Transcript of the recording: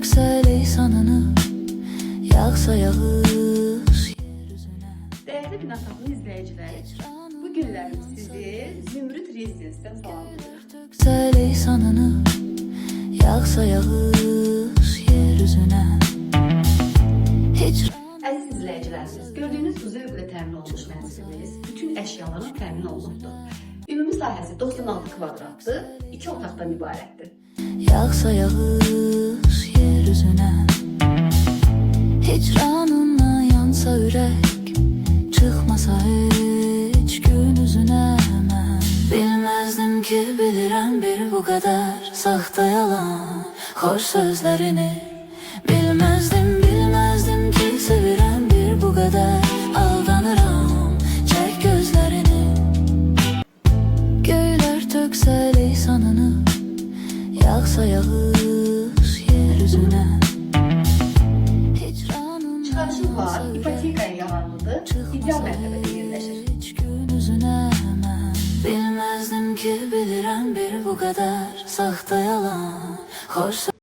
tökse lisanını, yağsa yağış yeryüzüne. Değerli Binatatlı izleyicileri, bu günlerimiz sizi Zümrüt Rezidence'den salamlıyor. Tökse lisanını, yağsa yağış yeryüzüne. Hiç Əziz izleyicilerimiz, gördüğünüz bu zövqlə təmin olmuş mənzilimiz bütün əşyalarla təmin olunubdur. Ümumi sahəsi 96 kvadratdır, 2 otaqdan ibarətdir. yağsa yağış yeryüzüne. Hicranınla yansa ürək, çıkmasa hiç gün üzüne. Mən bilmezdim ki bilirəm bir bu kadar saxta yalan hoş sözlerini. Bilmezdim ki sevirəm bir bu kadar aldanıram, çek gözlerini. Göyler tökse lisanını, yağsa yağış yeryüzüne. Çıxarışım var, ipotekaya yararlıdır, ideal mərtəbədə yerləşir. Hiç gün üzüne. Mən bilmezdim ki bilirəm bir bu kadar saxta yalan hoş